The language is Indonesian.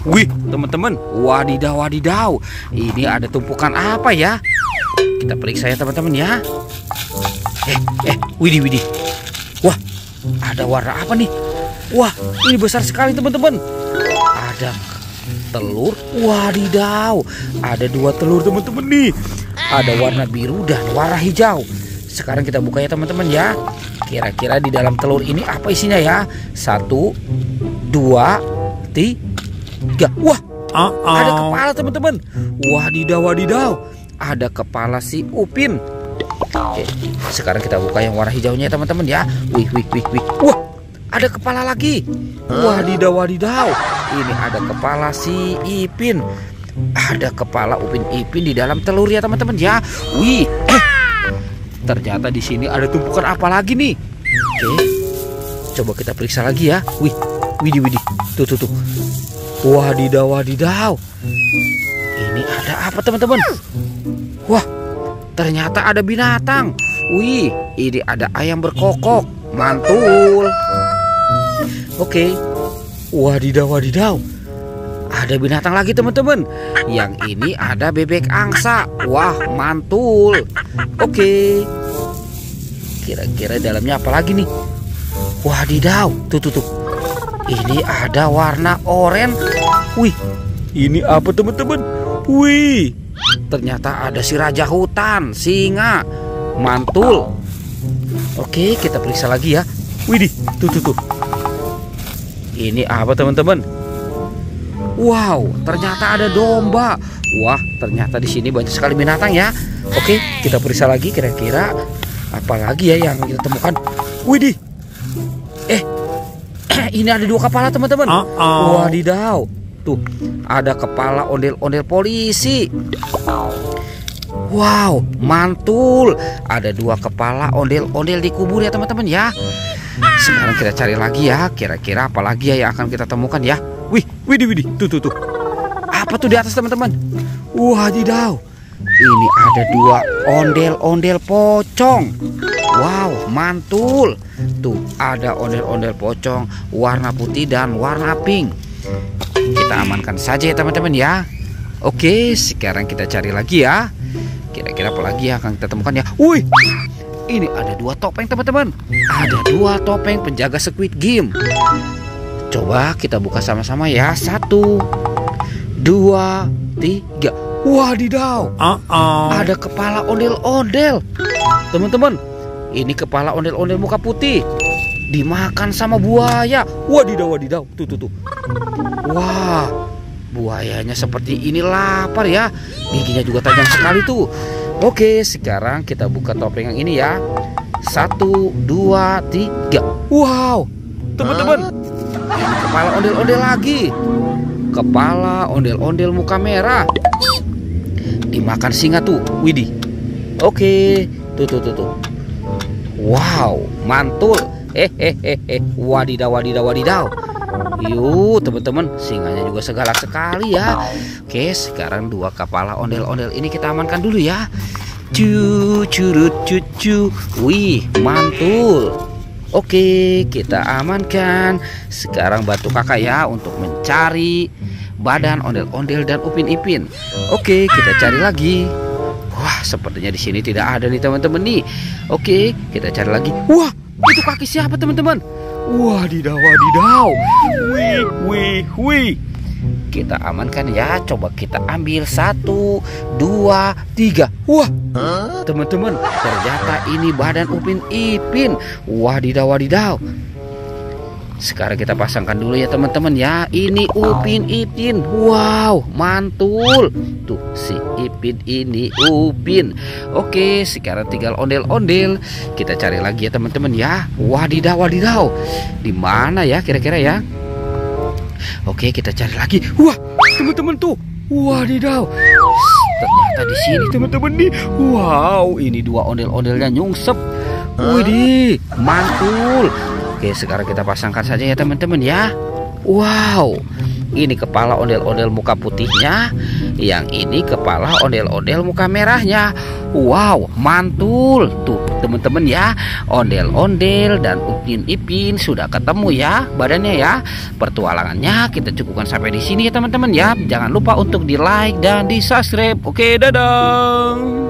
Wih, teman-teman, wadidaw, wadidaw. Ini ada tumpukan apa ya? Kita periksa ya teman-teman ya. Widih, widih. Wah, ada warna apa nih? Wah, ini besar sekali teman-teman. Ada telur, wadidaw. Ada 2 telur teman-teman nih. Ada warna biru dan warna hijau. Sekarang kita buka ya teman-teman ya. Kira-kira di dalam telur ini apa isinya ya? 1, 2, 3. Wah, ada kepala teman-teman. Wadidaw, wadidaw. Ada kepala si Upin. Oke, sekarang kita buka yang warna hijaunya teman-teman ya. Wih, wih, wih, wih. Wah, ada kepala lagi. Wadidaw, wadidaw. Ini ada kepala si Ipin. Ada kepala Upin Ipin di dalam telur ya teman-teman ya. Wih, ternyata di sini ada tumpukan apa lagi nih? Oke, coba kita periksa lagi ya. Wih, widih, widih. Tuh, tuh, tuh. Wadidaw, wadidaw. Ini ada apa teman-teman? Wah, ternyata ada binatang. Wih, ini ada ayam berkokok. Mantul. Oke. Wadidaw, wadidaw. Ada binatang lagi teman-teman. Yang ini ada bebek angsa. Wah, mantul. Oke. Kira-kira dalamnya apa lagi nih? Wadidaw. Tuh, tuh, tuh. Ini ada warna oranye. Wih, ini apa teman-teman? Wih, ternyata ada si raja hutan, singa. Mantul. Oke, kita periksa lagi ya. Widih, tuh, tuh, tuh. Ini apa teman-teman? Wow, ternyata ada domba. Wah, ternyata di sini banyak sekali binatang ya. Oke, kita periksa lagi kira-kira apa lagi ya yang kita temukan. Widih. Ini ada 2 kepala teman-teman. Wadidaw. Tuh, ada kepala ondel-ondel polisi. Wow, mantul. Ada 2 kepala ondel-ondel di kubur ya teman-teman ya. Sekarang kita cari lagi ya. Kira-kira apa lagi ya yang akan kita temukan ya. Wih, widih, widih. Tuh, tuh, tuh. Apa tuh di atas teman-teman? Wadidaw. Ini ada 2 ondel-ondel pocong. Wow, mantul. Tuh, ada ondel-ondel pocong warna putih dan warna pink. Kita amankan saja ya teman-teman ya. Oke, sekarang kita cari lagi ya. Kira-kira apa lagi yang akan kita temukan ya. Wih, ini ada 2 topeng teman-teman. Ada 2 topeng penjaga Squid Game. Coba kita buka sama-sama ya. 1, 2, 3. Wadidaw. Ada kepala ondel-ondel. Teman-teman, ini kepala ondel-ondel muka putih dimakan sama buaya. Wadidaw, wadidaw. Tuh, tuh, tuh. Wah, buayanya seperti ini lapar ya. Giginya juga tajam sekali tuh. Oke, sekarang kita buka topeng yang ini ya. 1, 2, 3. Wow, teman-teman, ini kepala ondel-ondel lagi. Kepala ondel-ondel muka merah dimakan singa tuh. Widih. Oke, tuh, tuh, tuh, tuh. Wow, mantul. Wadidaw, wadidaw, wadidaw. Yuk teman-teman, singanya juga segalak sekali ya. Oke, sekarang 2 kepala ondel-ondel ini kita amankan dulu ya. Curut cucu. Wih, mantul. Oke, kita amankan. Sekarang bantu kakak ya untuk mencari badan ondel-ondel dan Upin Ipin. Oke, kita cari lagi. Wah, sepertinya di sini tidak ada nih teman-teman nih. Oke, kita cari lagi. Wah, itu kaki siapa teman-teman? Wadidaw, wadidaw. Wih, wih, wih. Kita amankan ya. Coba kita ambil 1, 2, 3. Wah, teman-teman, ternyata ini badan Upin Ipin. Wadidaw, wadidaw. Sekarang kita pasangkan dulu ya teman-teman ya. Ini Upin Ipin. Wow, mantul. Tuh si Ipin ini Upin. Oke, sekarang tinggal ondel-ondel. Kita cari lagi ya teman-teman ya. Wadidaw, wadidaw. Di mana ya kira-kira ya? Oke, kita cari lagi. Wah, teman-teman tuh. Wadidaw. Ternyata di sini teman-teman nih. Wow, ini 2 ondel-ondelnya nyungsep. Widih, mantul. Oke, sekarang kita pasangkan saja ya teman-teman ya. Wow, ini kepala ondel-ondel muka putihnya. Yang ini kepala ondel-ondel muka merahnya. Wow, mantul. Tuh teman-teman ya, ondel-ondel dan Upin Ipin sudah ketemu ya badannya ya. Pertualangannya kita cukupkan sampai di sini ya teman-teman ya. Jangan lupa untuk di like dan di subscribe. Oke, dadah.